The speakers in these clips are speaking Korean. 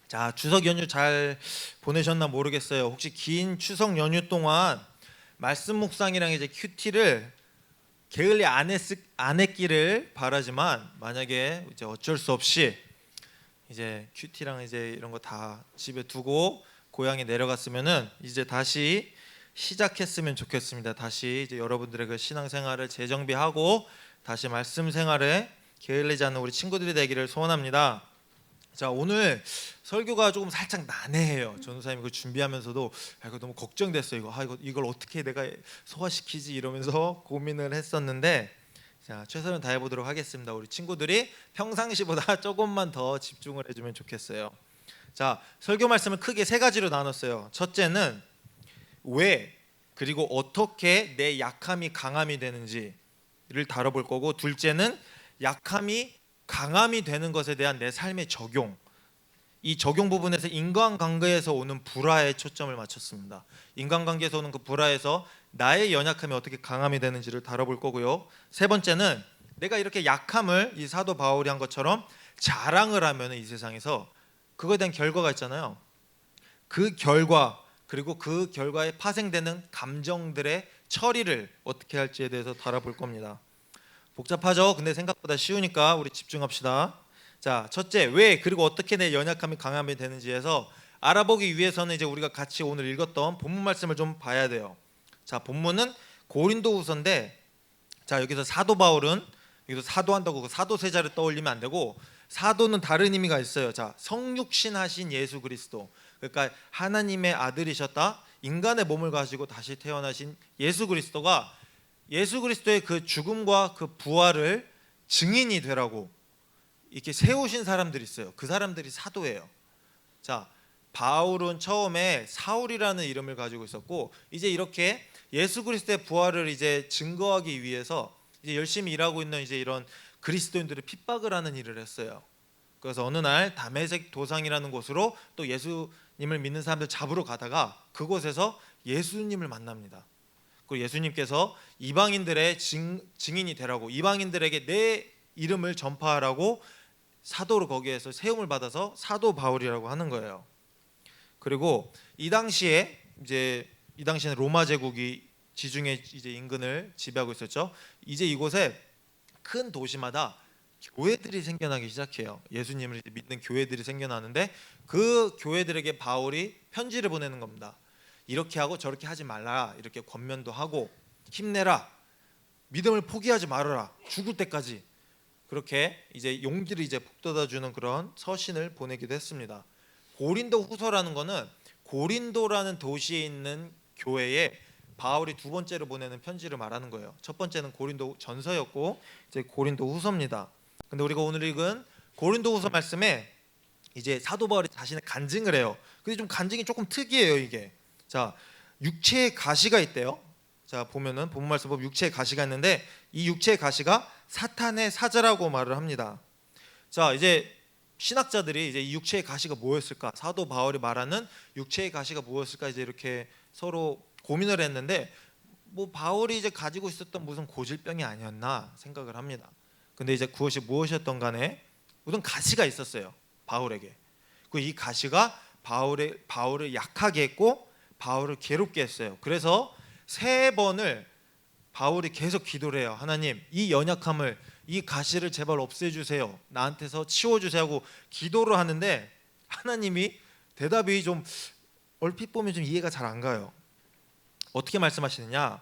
자, 추석 연휴 잘 보내셨나 모르겠어요. 혹시 긴 추석 연휴 동안 말씀 묵상이랑 이제 큐티를 게을리 안 했기를 바라지만, 만약에 이제 어쩔 수 없이 이제 큐티랑 이제 이런 거 다 집에 두고 고향에 내려갔으면은 이제 다시 시작했으면 좋겠습니다. 다시 이제 여러분들의 그 신앙생활을 재정비하고 다시 말씀 생활에 게을리지 않는 우리 친구들이 되기를 소원합니다. 자, 오늘 설교가 조금 살짝 난해해요. 전우사님 그 준비하면서도 이거 너무 걱정됐어요. 이걸 어떻게 내가 소화시키지 이러면서 고민을 했었는데, 자, 최선을 다해 보도록 하겠습니다. 우리 친구들이 평상시보다 조금만 더 집중을 해주면 좋겠어요. 자, 설교 말씀을 크게 세 가지로 나눴어요. 첫째는 왜, 그리고 어떻게 내 약함이 강함이 되는지를 다뤄볼 거고, 둘째는 약함이 강함이 되는 것에 대한 내 삶의 적용, 이 적용 부분에서 인간관계에서 오는 불화에 초점을 맞췄습니다. 인간관계에서 오는 그 불화에서 나의 연약함이 어떻게 강함이 되는지를 다뤄볼 거고요. 세 번째는 내가 이렇게 약함을 이 사도 바울이 한 것처럼 자랑을 하면 이 세상에서 그거에 대한 결과가 있잖아요. 그 결과, 그리고 그 결과에 파생되는 감정들의 처리를 어떻게 할지에 대해서 다뤄볼 겁니다. 복잡하죠? 근데 생각보다 쉬우니까 우리 집중합시다. 자, 첫째, 왜 그리고 어떻게 내 연약함이 강함이 되는지에서 알아보기 위해서는 이제 우리가 같이 오늘 읽었던 본문 말씀을 좀 봐야 돼요. 자, 본문은 고린도후서인데, 자, 여기서 사도 바울은, 여기서 사도한다고 그 사도 세자를 떠올리면 안 되고, 사도는 다른 의미가 있어요. 자, 성육신 하신 예수 그리스도, 그러니까 하나님의 아들이셨다, 인간의 몸을 가지고 다시 태어나신 예수 그리스도가, 예수 그리스도의 그 죽음과 그 부활을 증인이 되라고 이렇게 세우신 사람들이 있어요. 그 사람들이 사도예요. 자, 바울은 처음에 사울이라는 이름을 가지고 있었고, 이제 이렇게 예수 그리스도의 부활을 이제 증거하기 위해서 이제 열심히 일하고 있는 이제 이런 그리스도인들을 핍박을 하는 일을 했어요. 그래서 어느 날 다메섹 도상이라는 곳으로 또 예수님을 믿는 사람들 잡으러 가다가 그곳에서 예수님을 만납니다. 그리고 예수님께서 이방인들의 증인이 되라고, 이방인들에게 내 이름을 전파하라고 사도로 거기에서 세움을 받아서 사도 바울이라고 하는 거예요. 그리고 이 당시에 이제 이 당시에는 로마 제국이 지중해 이제 인근을 지배하고 있었죠. 이제 이곳에 큰 도시마다 교회들이 생겨나기 시작해요. 예수님을 믿는 교회들이 생겨나는데, 그 교회들에게 바울이 편지를 보내는 겁니다. 이렇게 하고 저렇게 하지 말라, 이렇게 권면도 하고, 힘내라, 믿음을 포기하지 말아라, 죽을 때까지, 그렇게 이제 용기를 이제 북돋아주는 그런 서신을 보내기도 했습니다. 고린도 후서라는 거는 고린도라는 도시에 있는 교회에 바울이 두 번째로 보내는 편지를 말하는 거예요. 첫 번째는 고린도 전서였고, 이제 고린도 후서입니다. 근데 우리가 오늘 읽은 고린도 후서 말씀에 이제 사도 바울이 자신의 간증을 해요. 근데 좀 간증이 조금 특이해요, 이게. 자, 육체의 가시가 있대요. 자, 보면은 본문 말씀 보면 육체의 가시가 있는데, 이 육체의 가시가 사탄의 사자라고 말을 합니다. 자, 이제 신학자들이 이제 이 육체의 가시가 뭐였을까? 사도 바울이 말하는 육체의 가시가 무엇일까? 이제 이렇게 서로 고민을 했는데, 뭐 바울이 이제 가지고 있었던 무슨 고질병이 아니었나 생각을 합니다. 근데 이제 그것이 무엇이었던 간에 우선 가시가 있었어요, 바울에게. 그 이 가시가 바울을 약하게 했고 바울을 괴롭게 했어요. 그래서 세 번을 바울이 계속 기도를 해요. 하나님, 이 연약함을, 이 가시를 제발 없애주세요, 나한테서 치워주세요 하고 기도를 하는데, 하나님이 대답이 좀 얼핏 보면 좀 이해가 잘 안 가요. 어떻게 말씀하시느냐?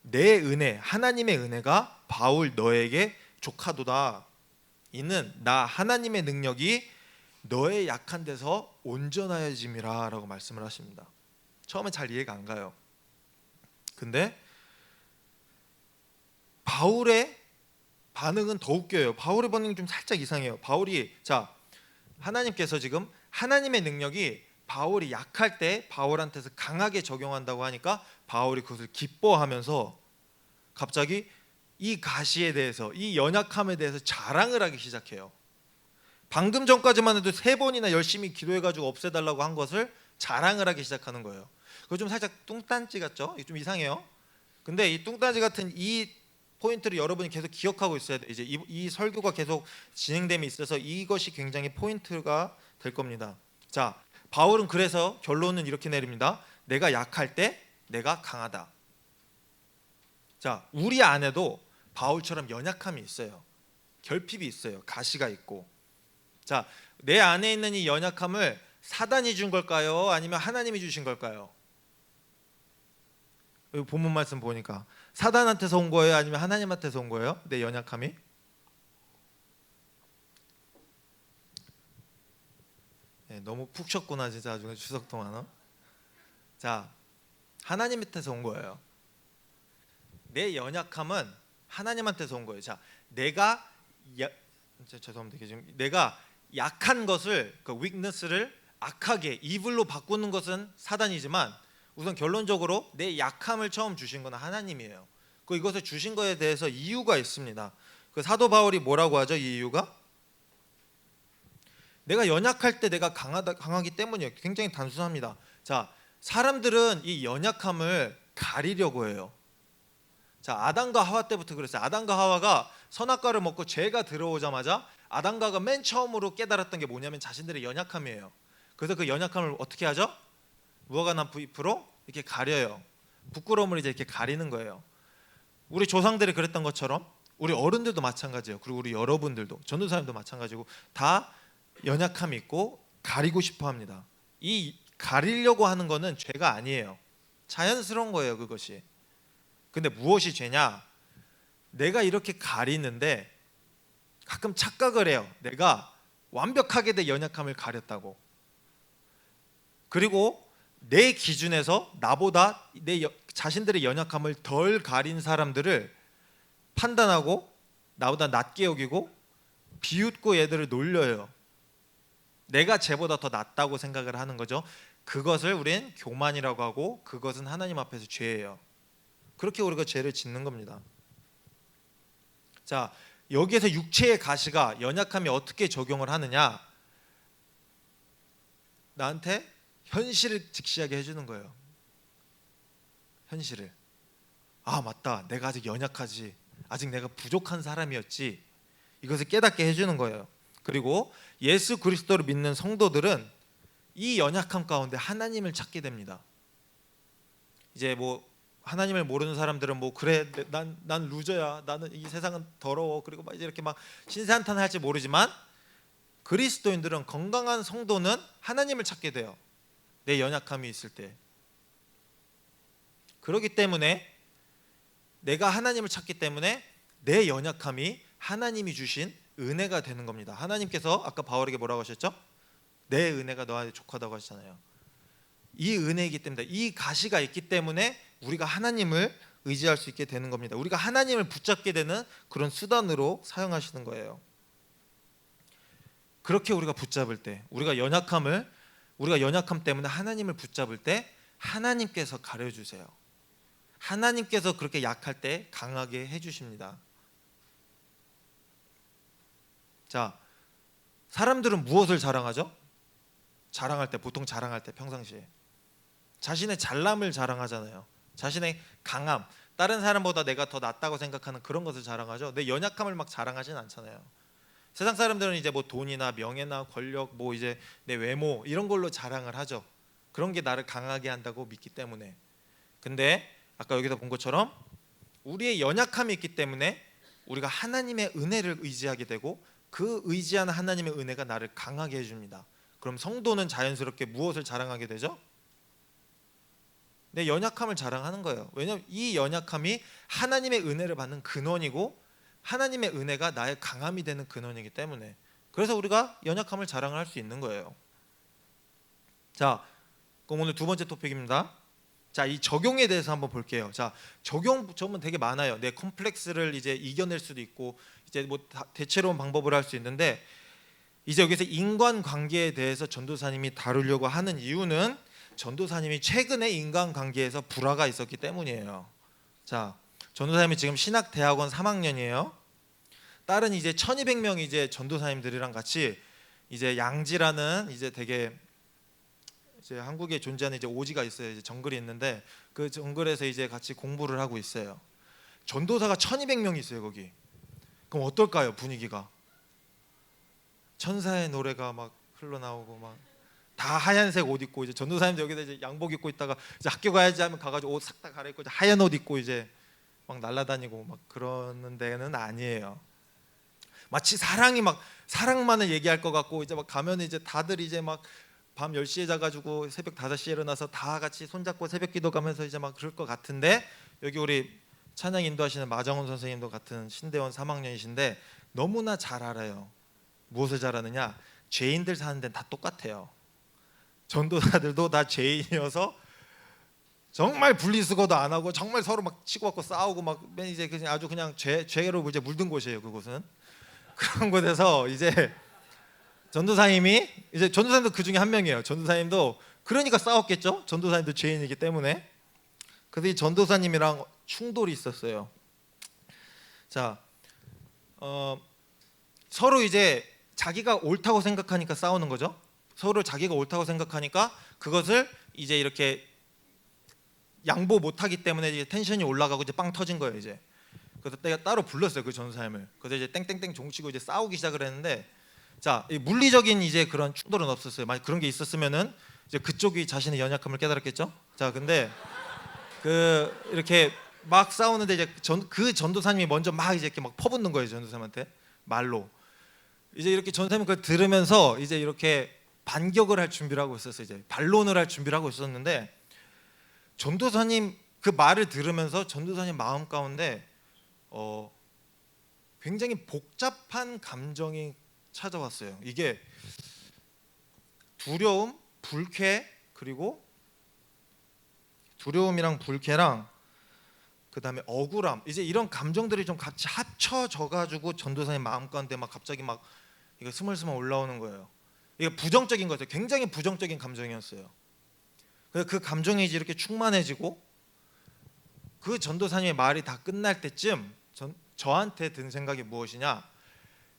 내 은혜, 하나님의 은혜가 바울 너에게 족하도다. 이는 나 하나님의 능력이 너의 약한 데서 온전하여짐이라 라고 말씀을 하십니다. 처음에 잘 이해가 안 가요. 근데 바울의 반응은 더 웃겨요. 바울의 반응이 좀 살짝 이상해요. 바울이, 자, 하나님께서 지금 하나님의 능력이 바울이 약할 때 바울한테서 강하게 적용한다고 하니까 바울이 그것을 기뻐하면서 갑자기 이 가시에 대해서, 이 연약함에 대해서 자랑을 하기 시작해요. 방금 전까지만 해도 세 번이나 열심히 기도해가지고 없애달라고 한 것을 자랑을 하기 시작하는 거예요. 그거 좀 살짝 뚱딴지 같죠? 좀 이상해요. 근데 이 뚱딴지 같은 이 포인트를 여러분이 계속 기억하고 있어야 돼요. 이제 이 설교가 계속 진행됨에 있어서 이것이 굉장히 포인트가 될 겁니다. 자, 바울은 그래서 결론은 이렇게 내립니다. 내가 약할 때 내가 강하다. 자, 우리 안에도 바울처럼 연약함이 있어요. 결핍이 있어요. 가시가 있고. 자, 내 안에 있는 이 연약함을 사단이 준 걸까요? 아니면 하나님이 주신 걸까요? 여기 본문 말씀 보니까 사단한테서 온 거예요? 아니면 하나님한테서 온 거예요? 내 연약함이? 네, 너무 푹 쉬었구나 진짜 나중에 추석 동안. 자, 하나님한테서 온 거예요. 내 연약함은 하나님한테서 온 거예요. 자, 죄송합니다. 지금 내가 약한 것을 그 weakness를 악하게 evil로 바꾸는 것은 사단이지만 우선 결론적으로 내 약함을 처음 주신 건 하나님이에요. 이것을 주신 것에 대해서 이유가 있습니다. 그 사도 바울이 뭐라고 하죠? 이 이유가 내가 연약할 때 내가 강하기 때문이에요. 굉장히 단순합니다. 자, 사람들은 이 연약함을 가리려고 해요. 자, 아담과 하와 때부터 그랬어요. 아담과 하와가 선악과를 먹고 죄가 들어오자마자 아담과 하와가 맨 처음으로 깨달았던 게 뭐냐면 자신들의 연약함이에요. 그래서 그 연약함을 어떻게 하죠? 무화과 나무 잎으로 이렇게 가려요. 부끄러움을 이제 이렇게 가리는 거예요. 우리 조상들이 그랬던 것처럼 우리 어른들도 마찬가지예요. 그리고 우리 여러분들도 전도사님도 마찬가지고 다 연약함이 있고 가리고 싶어 합니다. 이 가리려고 하는 거는 죄가 아니에요. 자연스러운 거예요, 그것이. 근데 무엇이 죄냐? 내가 이렇게 가리는데 가끔 착각을 해요. 내가 완벽하게 내 연약함을 가렸다고. 그리고 내 기준에서 나보다 자신들의 연약함을 덜 가린 사람들을 판단하고 나보다 낮게 여기고 비웃고 얘들을 놀려요. 내가 쟤보다 더 낫다고 생각을 하는 거죠. 그것을 우린 교만이라고 하고 그것은 하나님 앞에서 죄예요. 그렇게 우리가 죄를 짓는 겁니다. 자, 여기에서 육체의 가시가 연약함이 어떻게 적용을 하느냐? 나한테 현실을 직시하게 해주는 거예요. 현실을. 아, 맞다. 내가 아직 연약하지. 아직 내가 부족한 사람이었지. 이것을 깨닫게 해주는 거예요. 그리고 예수 그리스도를 믿는 성도들은 이 연약함 가운데 하나님을 찾게 됩니다. 이제 뭐 하나님을 모르는 사람들은 뭐 그래 난 루저야. 나는 이 세상은 더러워. 그리고 막 이제 이렇게 막 신세한탄 할지 모르지만 그리스도인들은 건강한 성도는 하나님을 찾게 돼요. 내 연약함이 있을 때. 그렇기 때문에 내가 하나님을 찾기 때문에 내 연약함이 하나님이 주신 은혜가 되는 겁니다. 하나님께서 아까 바울에게 뭐라고 하셨죠? 내 은혜가 너한테 족하다고 하셨잖아요. 이 은혜이기 때문에 이 가시가 있기 때문에 우리가 하나님을 의지할 수 있게 되는 겁니다. 우리가 하나님을 붙잡게 되는 그런 수단으로 사용하시는 거예요. 그렇게 우리가 붙잡을 때 우리가 연약함 때문에 하나님을 붙잡을 때 하나님께서 가려주세요. 하나님께서 그렇게 약할 때 강하게 해주십니다. 자, 사람들은 무엇을 자랑하죠? 보통 자랑할 때 평상시에 자신의 잘남을 자랑하잖아요. 자신의 강함, 다른 사람보다 내가 더 낫다고 생각하는 그런 것을 자랑하죠. 내 연약함을 막 자랑하진 않잖아요. 세상 사람들은 이제 뭐 돈이나 명예나 권력, 뭐 이제 내 외모 이런 걸로 자랑을 하죠. 그런 게 나를 강하게 한다고 믿기 때문에. 근데 아까 여기서 본 것처럼 우리의 연약함이 있기 때문에 우리가 하나님의 은혜를 의지하게 되고 그 의지하는 하나님의 은혜가 나를 강하게 해줍니다. 그럼 성도는 자연스럽게 무엇을 자랑하게 되죠? 내 연약함을 자랑하는 거예요. 왜냐하면 이 연약함이 하나님의 은혜를 받는 근원이고 하나님의 은혜가 나의 강함이 되는 근원이기 때문에 그래서 우리가 연약함을 자랑을 할 수 있는 거예요. 자, 그럼 오늘 두 번째 토픽입니다. 자, 이 적용에 대해서 한번 볼게요. 자, 점은 되게 많아요. 내 컴플렉스를 이제 이겨낼 수도 있고 이제 뭐 대체로운 방법을 할 수 있는데 이제 여기서 인간관계에 대해서 전도사님이 다루려고 하는 이유는 전도사님이 최근에 인간관계에서 불화가 있었기 때문이에요. 자, 전도사님이 지금 신학대학원 3학년이에요. 다른 이제 1200명 이제 전도사님들이랑 같이 이제 양지라는 이제 되게 이제 한국에 존재하는 이제 오지가 있어요. 이제 정글이 있는데 그 정글에서 이제 같이 공부를 하고 있어요. 전도사가 1200명이 있어요, 거기. 그럼 어떨까요, 분위기가? 천사의 노래가 막 흘러나오고 막 다 하얀색 옷 입고 이제 전도사님도 여기다 이제 양복 입고 있다가 이제 학교 가야지 하면 가가지고 옷 싹 다 갈아입고 이제 하얀 옷 입고 이제 막 날아다니고 막 그러는 데는 아니에요. 마치 사랑만을 얘기할 것 같고 이제 막 가면 이제 다들 이제 막 밤 10시에 자가지고 새벽 5시에 일어나서 다 같이 손잡고 새벽기도 가면서 이제 막 그럴 것 같은데 여기 우리 찬양 인도하시는 마정훈 선생님도 같은 신대원 3학년이신데 너무나 잘 알아요. 무엇을 잘 아느냐? 죄인들 사는 데는 다 똑같아요. 전도사들도 다 죄인이어서 정말 분리수거도 안 하고 정말 서로 막 치고받고 싸우고 막 이제 그냥 아주 그냥 죄로 이제 물든 곳이에요. 그곳은 그런 곳에서 이제 전도사님도 그 중에 한 명이에요. 전도사님도 그러니까 싸웠겠죠. 전도사님도 죄인이기 때문에. 그래서 이 전도사님이랑 충돌이 있었어요. 자, 서로 이제 자기가 옳다고 생각하니까 싸우는 거죠. 서로 자기가 옳다고 생각하니까 그것을 이제 이렇게 양보 못하기 때문에 이제 텐션이 올라가고 이제 빵 터진 거예요. 이제 그래서 내가 따로 불렀어요 그 전도사님을. 그래서 이제 땡땡땡 종치고 이제 싸우기 시작을 했는데, 자, 이 물리적인 이제 그런 충돌은 없었어요. 만약 그런 게 있었으면은 이제 그쪽이 자신의 연약함을 깨달았겠죠. 자, 근데 그 이렇게 막 싸우는데 이제 그 전도사님이 먼저 막 이제 이렇게 막 퍼붓는 거예요. 전도사님한테 말로. 이제 이렇게 전도사님이 그걸 들으면서 이제 이렇게 반격을 할 준비를 하고 있었어요. 이제 반론을 할 준비를 하고 있었는데 전도사님 그 말을 들으면서 전도사님 마음 가운데 굉장히 복잡한 감정이 찾아왔어요. 이게 두려움, 불쾌, 그리고 두려움이랑 불쾌랑 그다음에 억울함, 이제 이런 감정들이 좀 같이 합쳐져 가지고 전도사님 마음 가운데 막 갑자기 막 이거 스멀스멀 올라오는 거예요. 이게 부정적인 거죠. 굉장히 부정적인 감정이었어요. 그래서 그 감정이 이제 이렇게 충만해지고 그 전도사님의 말이 다 끝날 때쯤 저한테 든 생각이 무엇이냐?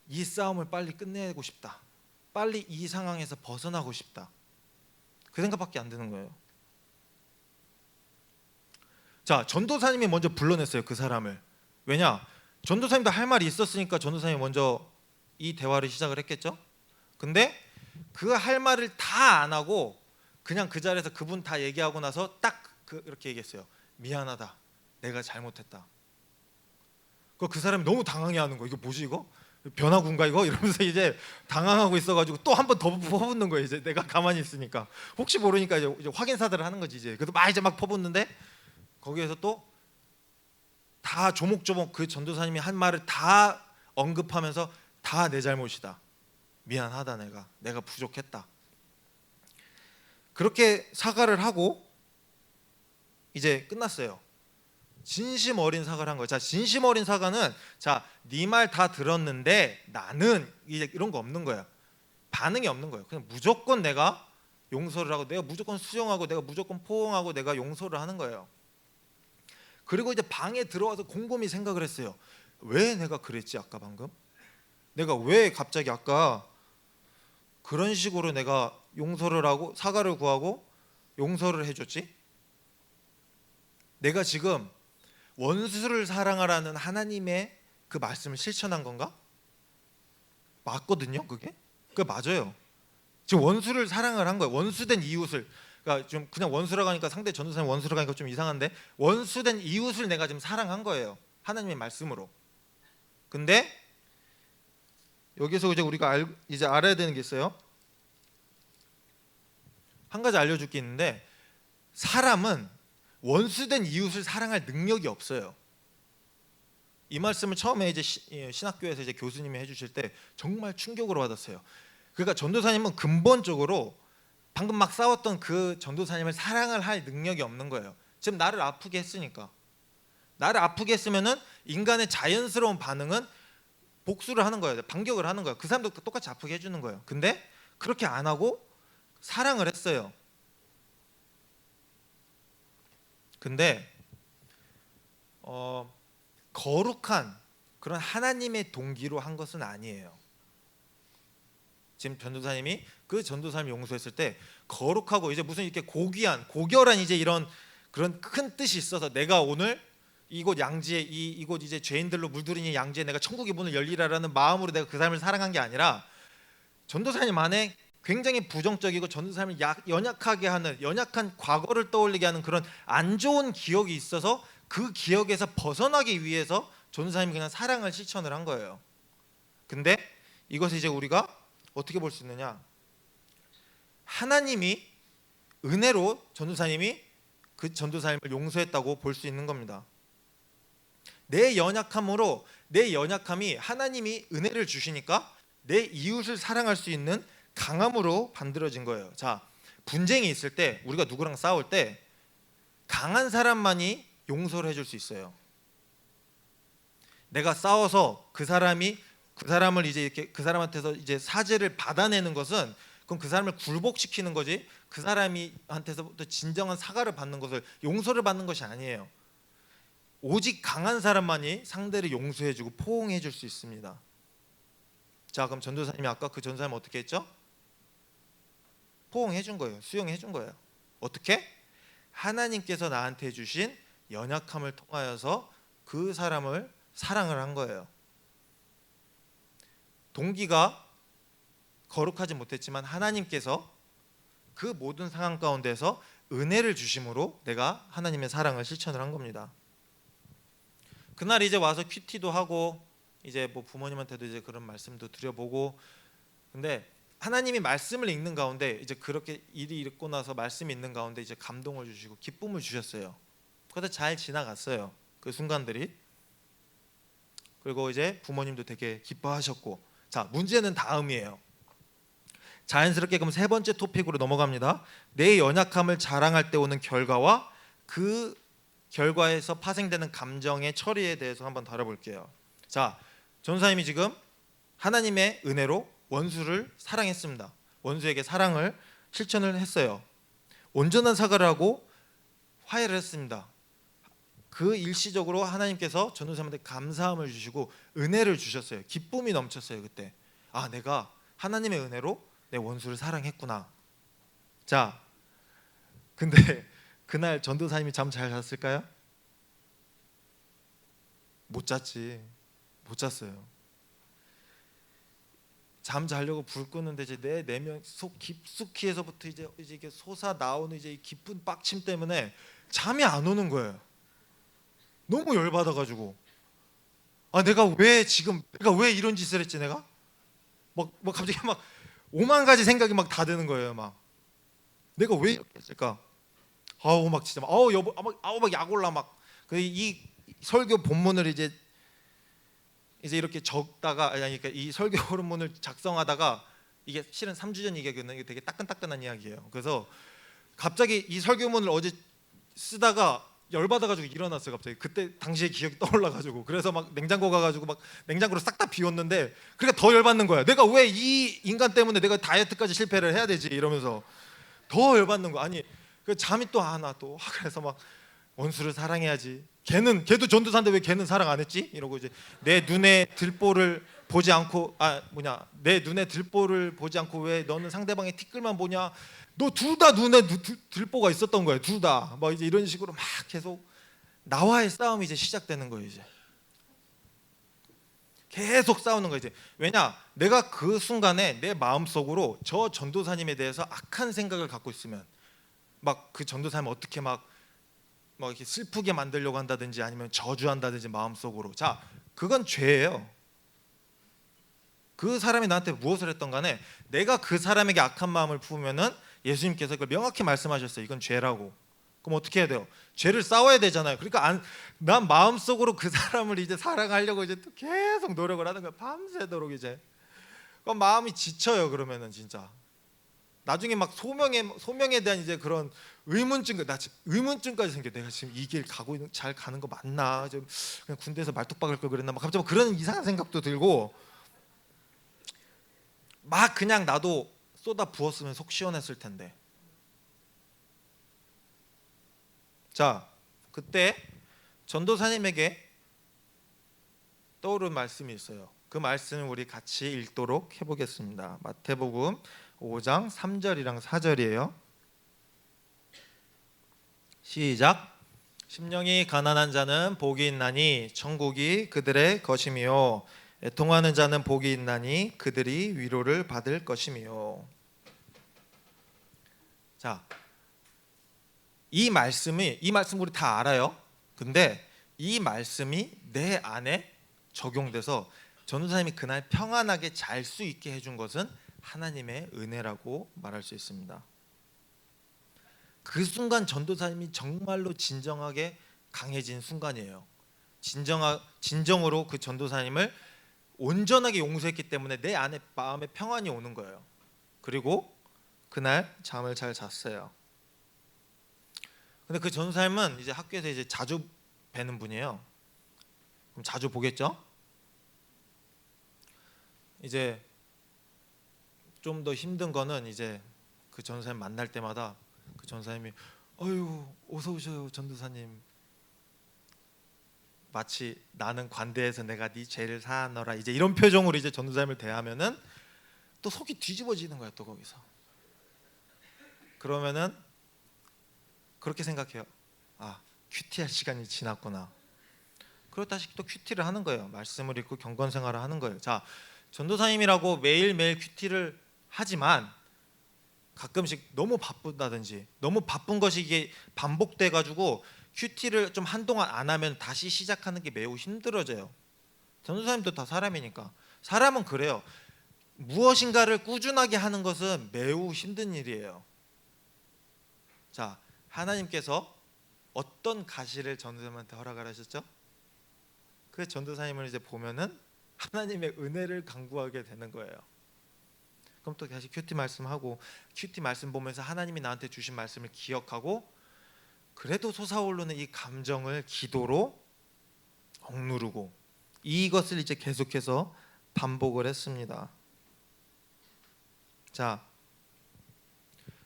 이 싸움을 빨리 끝내고 싶다. 빨리 이 상황에서 벗어나고 싶다. 그 생각밖에 안 드는 거예요. 자, 전도사님이 먼저 불러냈어요. 그 사람을. 왜냐? 전도사님도 할 말이 있었으니까 전도사님이 먼저 이 대화를 시작을 했겠죠. 근데 그 할 말을 다 안 하고 그냥 그 자리에서 그분 다 얘기하고 나서 딱 이렇게 얘기했어요. 미안하다. 내가 잘못했다. 그 사람이 너무 당황해하는 거예요. 이거 뭐지 이거? 변화군가 이거? 이러면서 이제 당황하고 있어가지고 또 한 번 더 퍼붓는 거예요. 이제 내가 가만히 있으니까 혹시 모르니까 이제 확인사들을 하는 거지 이제. 그래서 막 이제 막 퍼붓는데 거기에서 또 다 조목조목 그 전도사님이 한 말을 다 언급하면서 다 내 잘못이다. 미안하다. 내가 부족했다. 그렇게 사과를 하고 이제 끝났어요. 진심 어린 사과를 한 거예요. 자, 진심 어린 사과는 자, 네 말 다 들었는데 나는 이제 이런 거 없는 거예요. 반응이 없는 거예요. 그냥 무조건 내가 용서를 하고 내가 무조건 수용하고 내가 무조건 포옹하고 내가 용서를 하는 거예요. 그리고 이제 방에 들어와서 곰곰이 생각을 했어요. 왜 내가 그랬지 아까 방금? 내가 왜 갑자기 아까 그런 식으로 내가 용서를 하고 사과를 구하고 용서를 해줬지? 내가 지금 원수를 사랑하라는 하나님의 그 말씀을 실천한 건가? 맞거든요, 그게? 그게 맞아요. 지금 원수를 사랑을 한 거예요. 원수된 이웃을. 그러니까 좀 그냥 원수라고 하니까 상대 전도사님 원수라고 하니까 좀 이상한데 원수된 이웃을 내가 지금 사랑한 거예요. 하나님의 말씀으로. 근데 여기서 이제 우리가 이제 알아야 되는 게 있어요. 한 가지 알려줄 게 있는데 사람은 원수된 이웃을 사랑할 능력이 없어요. 이 말씀을 처음에 이제 신학교에서 이제 교수님이 해주실 때 정말 충격으로 받았어요. 그러니까 전도사님은 근본적으로 방금 막 싸웠던 그 전도사님을 사랑을 할 능력이 없는 거예요. 지금 나를 아프게 했으니까. 나를 아프게 했으면은 인간의 자연스러운 반응은 복수를 하는 거예요. 반격을 하는 거예요. 그 사람도 똑같이 아프게 해주는 거예요. 근데 그렇게 안 하고 사랑을 했어요. 근데 거룩한 그런 하나님의 동기로 한 것은 아니에요. 지금 전도사님이 그 전도사님을 용서했을 때 거룩하고 이제 무슨 이렇게 고결한 이제 이런 그런 큰 뜻이 있어서 내가 오늘 이곳 양지에 이곳 이제 죄인들로 물들이는 양지에 내가 천국의 문을 열리라라는 마음으로 내가 그 사람을 사랑한 게 아니라 전도사님 안에 굉장히 부정적이고 전도사님을 연약하게 하는, 연약한 과거를 떠올리게 하는 그런 안 좋은 기억이 있어서 그 기억에서 벗어나기 위해서 전도사님이 그냥 사랑을 실천을 한 거예요. 근데 이것을 이제 우리가 어떻게 볼 수 있느냐? 하나님이 은혜로 전도사님이 그 전도사님을 용서했다고 볼 수 있는 겁니다. 내 연약함으로, 내 연약함이 하나님이 은혜를 주시니까 내 이웃을 사랑할 수 있는 강함으로 만들어진 거예요. 자, 분쟁이 있을 때, 우리가 누구랑 싸울 때 강한 사람만이 용서를 해줄 수 있어요. 내가 싸워서 그 사람을 이제 이렇게 그 사람한테서 이제 사죄를 받아내는 것은, 그럼 그 사람을 굴복시키는 거지, 그 사람한테서부터 진정한 사과를 받는 것을, 용서를 받는 것이 아니에요. 오직 강한 사람만이 상대를 용서해주고 포옹해줄 수 있습니다. 자, 그럼 전도사님이 아까 그 전도사님 어떻게 했죠? 포옹해준 거예요. 수용해준 거예요. 어떻게? 하나님께서 나한테 주신 연약함을 통하여서 그 사람을 사랑을 한 거예요. 동기가 거룩하지 못했지만 하나님께서 그 모든 상황 가운데서 은혜를 주심으로 내가 하나님의 사랑을 실천을 한 겁니다. 그날 이제 와서 큐티도 하고 이제 뭐 부모님한테도 이제 그런 말씀도 드려보고, 근데 하나님이 말씀을 읽는 가운데 이제 그렇게 일이 있고 나서 말씀이 있는 가운데 이제 감동을 주시고 기쁨을 주셨어요. 그래서 잘 지나갔어요, 그 순간들이. 그리고 이제 부모님도 되게 기뻐하셨고. 자, 문제는 다음이에요. 자연스럽게 그럼 세 번째 토픽으로 넘어갑니다. 내 연약함을 자랑할 때 오는 결과와 그 결과에서 파생되는 감정의 처리에 대해서 한번 다뤄볼게요. 자, 전도사님이 지금 하나님의 은혜로 원수를 사랑했습니다. 원수에게 사랑을 실천을 했어요. 온전한 사과를 하고 화해를 했습니다. 그 일시적으로 하나님께서 전도사님한테 감사함을 주시고 은혜를 주셨어요. 기쁨이 넘쳤어요. 그때 아, 내가 하나님의 은혜로 내 원수를 사랑했구나. 자, 근데 그날 전도사님이 잠 잘 잤을까요? 못 잤지. 못 잤어요. 잠 자려고 불 끄는데 이제 내 내면 속 깊숙이에서부터 이제 이게 솟아 나오는 이제 이 깊은 빡침 때문에 잠이 안 오는 거예요. 너무 열받아가지고 아, 내가 왜 이런 짓을 했지? 내가 막 갑자기 막 오만 가지 생각이 막 다 드는 거예요. 막 내가 왜 이렇게 했을까? 아우 막 진짜 아우 여보 아우 막 약 올라 막 이 설교 본문을 이제 이렇게 적다가 아니 그러니까 이 설교 본문을 작성하다가 이게 실은 3주 전 이야기였는데 이게 되게 따끈따끈한 이야기예요. 그래서 갑자기 이 설교문을 어제 쓰다가 열받아가지고 일어났어요. 갑자기 그때 당시의 기억이 떠올라가지고 그래서 막 냉장고 가가지고 막 냉장고를 싹 다 비웠는데 그러니까 더 열받는 거야. 내가 왜 이 인간 때문에 내가 다이어트까지 실패를 해야 되지 이러면서 더 열받는 거. 아니 그 잠이 또 안 와 또. 그래서 막 원수를 사랑해야지. 걔도 전도사인데 왜 걔는 사랑 안 했지? 이러고 이제 내 눈에 들보를 보지 않고 내 눈에 들보를 보지 않고 왜 너는 상대방의 티끌만 보냐? 너 둘 다 눈에 들보가 있었던 거예요. 둘 다. 막 이제 이런 식으로 막 계속 나와의 싸움이 이제 시작되는 거예요. 이제 계속 싸우는 거예요. 이제 왜냐? 내가 그 순간에 내 마음속으로 저 전도사님에 대해서 악한 생각을 갖고 있으면 막 그 전도사님 어떻게 막 이렇게 슬프게 만들려고 한다든지 아니면 저주한다든지 마음속으로. 자, 그건 죄예요. 그 사람이 나한테 무엇을 했던 간에 내가 그 사람에게 악한 마음을 품으면은 예수님께서 그걸 명확히 말씀하셨어요. 이건 죄라고. 그럼 어떻게 해야 돼요? 죄를 싸워야 되잖아요. 그러니까 난 마음속으로 그 사람을 이제 사랑하려고 이제 또 계속 노력을 하는 거야. 밤새도록 이제. 그럼 마음이 지쳐요. 그러면은 진짜. 나중에 막 소명에 대한 이제 그런 의문증까지 생겨. 내가 지금 이 길 잘 가는 거 맞나? 좀 그냥 군대에서 말뚝 박을 걸 그랬나? 막 갑자기 막 그런 이상한 생각도 들고 막 그냥 나도 쏟아 부었으면 속 시원했을 텐데. 자, 그때 전도사님에게 떠오른 말씀이 있어요. 그 말씀을 우리 같이 읽도록 해보겠습니다. 마태복음 5장 3절이랑 4절이에요. 시작. 심령이 가난한 자는 복이 있나니 천국이 그들의 것이며 애통하는 자는 복이 있나니 그들이 위로를 받을 것이며. 자, 이 말씀 우리 다 알아요. 근데 이 말씀이 내 안에 적용돼서 전도사님이 그날 평안하게 잘 수 있게 해준 것은 하나님의 은혜라고 말할 수 있습니다. 그 순간 전도사님이 정말로 진정하게 강해진 순간이에요. 진정으로 그 전도사님을 온전하게 용서했기 때문에 내 안에 마음에 평안이 오는 거예요. 그리고 그날 잠을 잘 잤어요. 근데 그 전도사님은 이제 학교에서 이제 자주 뵈는 분이에요. 그럼 자주 보겠죠? 이제 좀 더 힘든 거는 이제 그 전도사님 만날 때마다 그 전도사님이 어유 어서 오셔요 전도사님. 마치 나는 관대해서 내가 네 죄를 사하노라 이제 이런 표정으로 이제 전도사님을 대하면은 또 속이 뒤집어지는 거야 또 거기서. 그러면은 그렇게 생각해요. 아 큐티할 시간이 지났구나. 그리고 다시 또 큐티를 하는 거예요. 말씀을 읽고 경건 생활을 하는 거예요. 자 전도사님이라고 매일매일 큐티를 하지만 가끔씩 너무 바쁘다든지 너무 바쁜 것이 이게 반복돼 가지고 큐티를 좀 한동안 안 하면 다시 시작하는 게 매우 힘들어져요. 전도사님도 다 사람이니까. 사람은 그래요. 무엇인가를 꾸준하게 하는 것은 매우 힘든 일이에요. 자, 하나님께서 어떤 가시를 전도사님한테 허락을 하셨죠? 그 전도사님을 이제 보면은 하나님의 은혜를 간구하게 되는 거예요. 그럼 또 다시 큐티 말씀하고 큐티 말씀 보면서 하나님이 나한테 주신 말씀을 기억하고 그래도 솟아오르는 이 감정을 기도로 억누르고 이것을 이제 계속해서 반복을 했습니다. 자,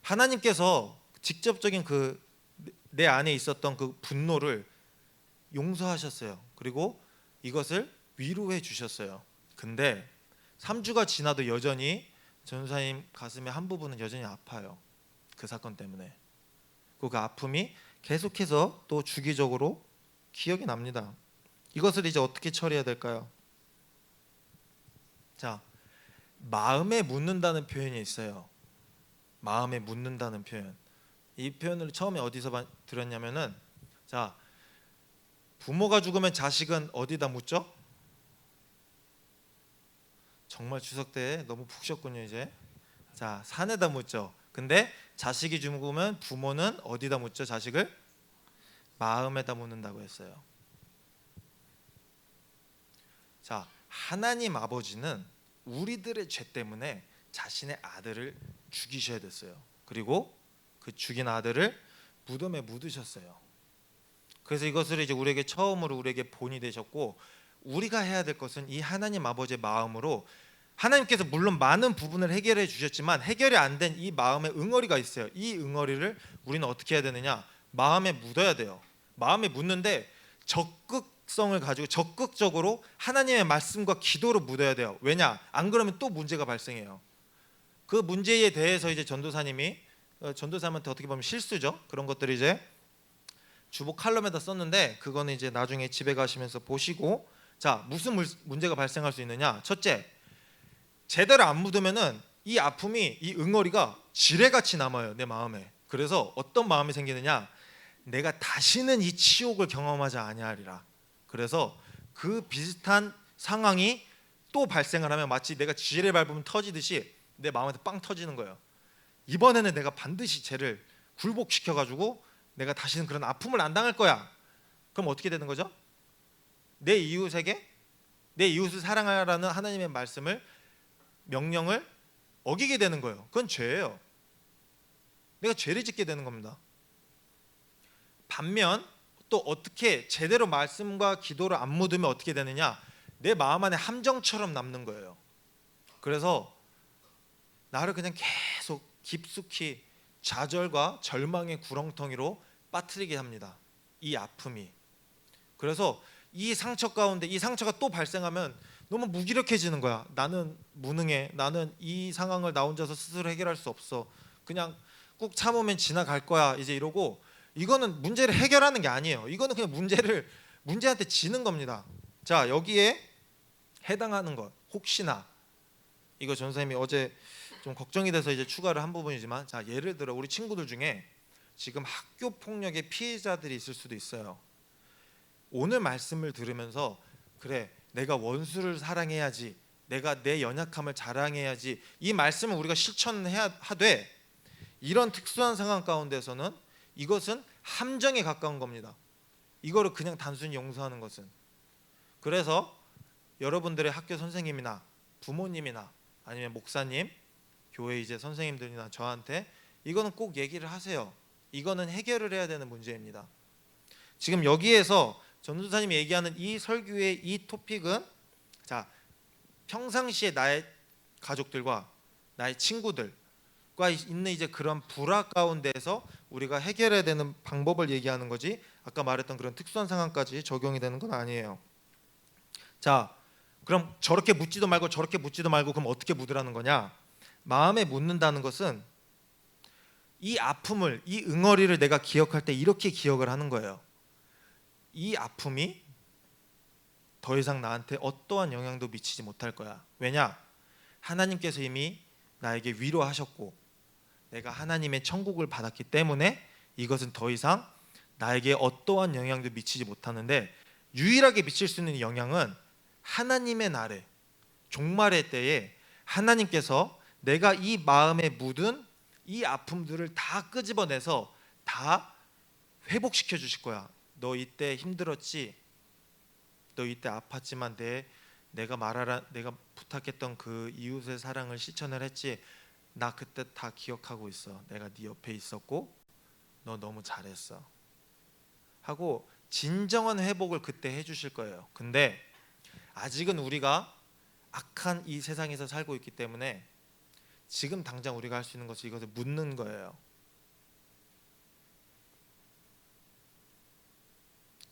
하나님께서 직접적인 그 내 안에 있었던 그 분노를 용서하셨어요. 그리고 이것을 위로해 주셨어요. 근데 3주가 지나도 여전히 전도사님 가슴의 한 부분은 여전히 아파요. 그 사건 때문에. 그 아픔이 계속해서 또 주기적으로 기억이 납니다. 이것을 이제 어떻게 처리해야 될까요? 자, 마음에 묻는다는 표현이 있어요. 마음에 묻는다는 표현. 이 표현을 처음에 어디서 들었냐면은 자, 부모가 죽으면 자식은 어디다 묻죠? 정말 추석 때 너무 푹 쉬었군요 이제. 자, 산에다 묻죠. 근데 자식이 죽으면 부모는 어디다 묻죠? 자식을 마음에다 묻는다고 했어요. 자, 하나님 아버지는 우리들의 죄 때문에 자신의 아들을 죽이셔야 됐어요. 그리고 그 죽인 아들을 무덤에 묻으셨어요. 그래서 이것을 이제 우리에게 처음으로 우리에게 본이 되셨고 우리가 해야 될 것은 이 하나님 아버지의 마음으로 하나님께서 물론 많은 부분을 해결해 주셨지만 해결이 안 된 이 마음의 응어리가 있어요. 이 응어리를 우리는 어떻게 해야 되느냐? 마음에 묻어야 돼요. 마음에 묻는데 적극성을 가지고 적극적으로 하나님의 말씀과 기도로 묻어야 돼요. 왜냐? 안 그러면 또 문제가 발생해요. 그 문제에 대해서 이제 전도사님한테 어떻게 보면 실수죠. 그런 것들이 이제 주보 칼럼에다 썼는데 그거는 이제 나중에 집에 가시면서 보시고 자 무슨 문제가 발생할 수 있느냐? 첫째, 제대로 안 묻으면은 이 아픔이 이 응어리가 지뢰같이 남아요 내 마음에. 그래서 어떤 마음이 생기느냐? 내가 다시는 이 치욕을 경험하지 아니하리라. 그래서 그 비슷한 상황이 또 발생을 하면 마치 내가 지뢰 밟으면 터지듯이 내 마음에서 빵 터지는 거예요. 이번에는 내가 반드시 쟤를 굴복시켜 가지고 내가 다시는 그런 아픔을 안 당할 거야. 그럼 어떻게 되는 거죠? 내 이웃을 사랑하라는 하나님의 명령을 어기게 되는 거예요. 그건 죄예요. 내가 죄를 짓게 되는 겁니다. 반면 또 어떻게 제대로 말씀과 기도를 안 묻으면 어떻게 되느냐? 내 마음 안에 함정처럼 남는 거예요. 그래서 나를 그냥 계속 깊숙이 좌절과 절망의 구렁텅이로 빠뜨리게 합니다. 이 아픔이. 그래서 이 상처 가운데 이 상처가 또 발생하면 너무 무기력해지는 거야. 나는 무능해. 나는 이 상황을 나 혼자서 스스로 해결할 수 없어. 그냥 꾹 참으면 지나갈 거야. 이제 이러고 이거는 문제를 해결하는 게 아니에요. 이거는 그냥 문제한테 지는 겁니다. 자, 여기에 해당하는 것 혹시나 이거 전선생님이 어제 좀 걱정이 돼서 이제 추가를 한 부분이지만, 자, 예를 들어 우리 친구들 중에 지금 학교 폭력의 피해자들이 있을 수도 있어요. 오늘 말씀을 들으면서 그래, 내가 원수를 사랑해야지, 내가 내 연약함을 자랑해야지, 이 말씀을 우리가 실천해야 하되, 이런 특수한 상황 가운데서는 이것은 함정에 가까운 겁니다. 이거를 그냥 단순히 용서하는 것은. 그래서 여러분들의 학교 선생님이나 부모님이나 아니면 목사님, 교회 이제 선생님들이나 저한테 이거는 꼭 얘기를 하세요. 이거는 해결을 해야 되는 문제입니다. 지금 여기에서 전도사님이 얘기하는 이 설교의 이 토픽은, 자, 평상시에 나의 가족들과 나의 친구들과 있는 이제 그런 불화 가운데서 우리가 해결해야 되는 방법을 얘기하는 거지, 아까 말했던 그런 특수한 상황까지 적용이 되는 건 아니에요. 자, 그럼 저렇게 묻지도 말고 저렇게 묻지도 말고 그럼 어떻게 묻으라는 거냐? 마음에 묻는다는 것은 이 아픔을, 이 응어리를 내가 기억할 때 이렇게 기억을 하는 거예요. 이 아픔이 더 이상 나한테 어떠한 영향도 미치지 못할 거야. 왜냐? 하나님께서 이미 나에게 위로하셨고 내가 하나님의 천국을 받았기 때문에 이것은 더 이상 나에게 어떠한 영향도 미치지 못하는데, 유일하게 미칠 수 있는 영향은 하나님의 날에, 종말의 때에 하나님께서 내가 이 마음에 묻은 이 아픔들을 다 끄집어내서 다 회복시켜 주실 거야. 너 이때 힘들었지? 너 이때 아팠지만 내가 말하라, 내가 부탁했던 그 이웃의 사랑을 실천을 했지? 나 그때 다 기억하고 있어. 내가 네 옆에 있었고 너 너무 잘했어 하고 진정한 회복을 그때 해주실 거예요. 근데 아직은 우리가 악한 이 세상에서 살고 있기 때문에 지금 당장 우리가 할 수 있는 것은 이것을 묻는 거예요.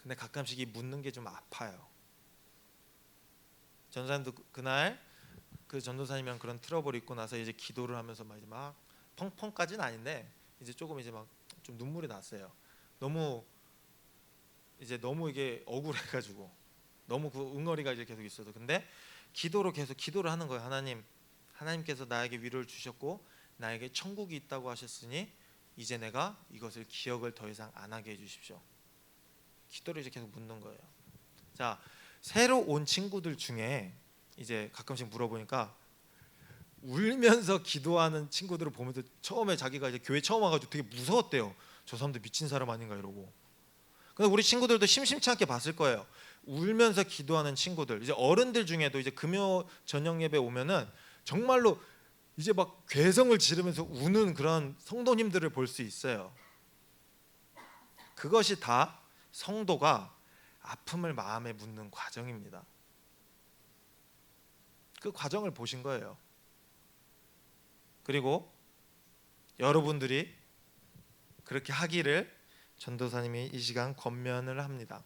근데 가끔씩 이 묻는 게 좀 아파요. 전도사님도 그날 그 전도사님이랑 그런 트러블이 있고 나서 이제 기도를 하면서 막 펑펑까지는 아닌데 이제 조금 이제 막 좀 눈물이 났어요. 너무 이게 억울해가지고 너무 그 응어리가 이제 계속 있어서. 근데 기도로 계속 기도를 하는 거예요. 하나님께서 나에게 위로를 주셨고 나에게 천국이 있다고 하셨으니 이제 내가 이것을 기억을 더 이상 안 하게 해주십시오. 기도를 이제 계속 묻는 거예요. 자, 새로 온 친구들 중에 이제 가끔씩 물어보니까 울면서 기도하는 친구들을 보면서 처음에 자기가 이제 교회 처음 와가지고 되게 무서웠대요. 저 사람들 미친 사람 아닌가 이러고. 근데 우리 친구들도 심심치 않게 봤을 거예요. 울면서 기도하는 친구들. 이제 어른들 중에도 이제 금요 저녁 예배 오면은 정말로 이제 막 괴성을 지르면서 우는 그런 성도님들을 볼 수 있어요. 그것이 다 성도가 아픔을 마음에 묻는 과정입니다. 그 과정을 보신 거예요. 그리고 여러분들이 그렇게 하기를 전도사님이 이 시간 권면을 합니다.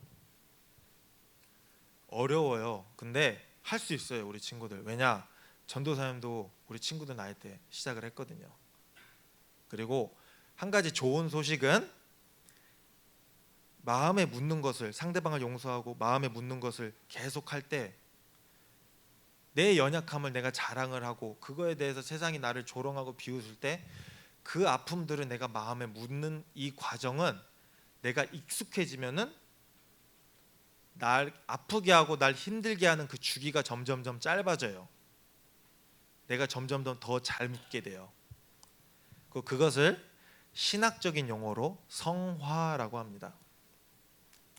어려워요. 근데 할 수 있어요, 우리 친구들. 왜냐? 전도사님도 우리 친구들 나이 때 시작을 했거든요. 그리고 한 가지 좋은 소식은 마음에 묻는 것을, 상대방을 용서하고 마음에 묻는 것을 계속할 때 내 연약함을 내가 자랑을 하고 그거에 대해서 세상이 나를 조롱하고 비웃을 때 그 아픔들을 내가 마음에 묻는 이 과정은 내가 익숙해지면은 날 아프게 하고 날 힘들게 하는 그 주기가 점점점 짧아져요. 내가 점점점 더 잘 묻게 돼요. 그것을 신학적인 용어로 성화라고 합니다.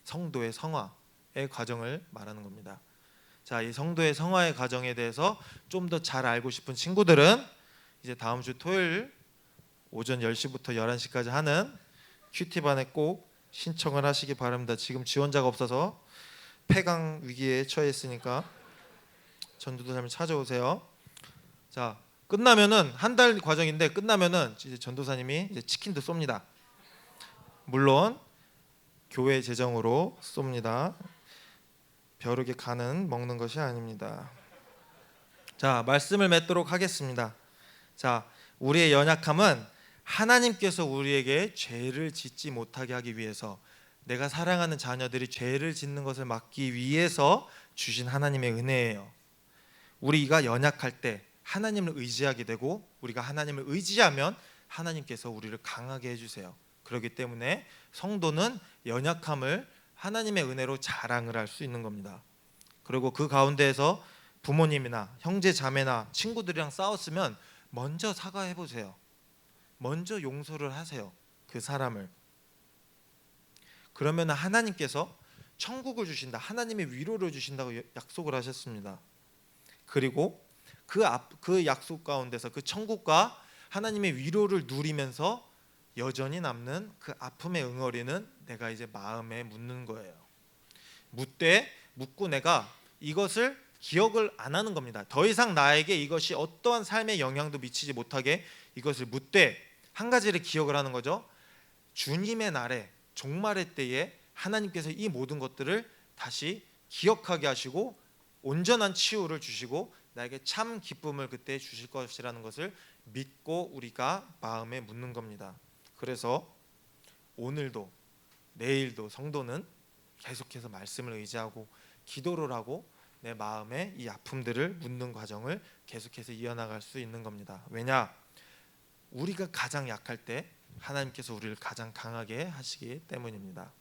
성도의 성화의 과정을 말하는 겁니다. 자, 이 성도의 성화의 과정에 대해서 좀 더 잘 알고 싶은 친구들은 이제 다음 주 토요일 오전 10시부터 11시까지 하는 큐티반에 꼭 신청을 하시기 바랍니다. 지금 지원자가 없어서 폐강 위기에 처해 있으니까 전도사님 찾아오세요. 자, 끝나면은 한 달 과정인데 끝나면은 이제 전도사님이 이제 치킨도 쏩니다. 물론 교회 재정으로 쏩니다. 벼룩에 간은 먹는 것이 아닙니다. 자, 말씀을 맺도록 하겠습니다. 자, 우리의 연약함은 하나님께서 우리에게 죄를 짓지 못하게 하기 위해서, 내가 사랑하는 자녀들이 죄를 짓는 것을 막기 위해서 주신 하나님의 은혜예요. 우리가 연약할 때, 하나님을 의지하게 되고 우리가 하나님을 의지하면 하나님께서 우리를 강하게 해주세요. 그렇기 때문에 성도는 연약함을 하나님의 은혜로 자랑을 할 수 있는 겁니다. 그리고 그 가운데에서 부모님이나 형제 자매나 친구들이랑 싸웠으면 먼저 사과해 보세요. 먼저 용서를 하세요. 그 사람을. 그러면 하나님께서 천국을 주신다. 하나님의 위로를 주신다고 약속을 하셨습니다. 그리고 그 약속 가운데서 그 천국과 하나님의 위로를 누리면서 여전히 남는 그 아픔의 응어리는 내가 이제 마음에 묻는 거예요. 묻고 내가 이것을 기억을 안 하는 겁니다. 더 이상 나에게 이것이 어떠한 삶의 영향도 미치지 못하게 이것을 묻되 한 가지를 기억을 하는 거죠. 주님의 날에 종말의 때에 하나님께서 이 모든 것들을 다시 기억하게 하시고 온전한 치유를 주시고 나에게 참 기쁨을 그때 주실 것이라는 것을 믿고 우리가 마음에 묻는 겁니다. 그래서 오늘도 내일도 성도는 계속해서 말씀을 의지하고 기도를 하고 내 마음에 이 아픔들을 묻는 과정을 계속해서 이어나갈 수 있는 겁니다. 왜냐? 우리가 가장 약할 때 하나님께서 우리를 가장 강하게 하시기 때문입니다.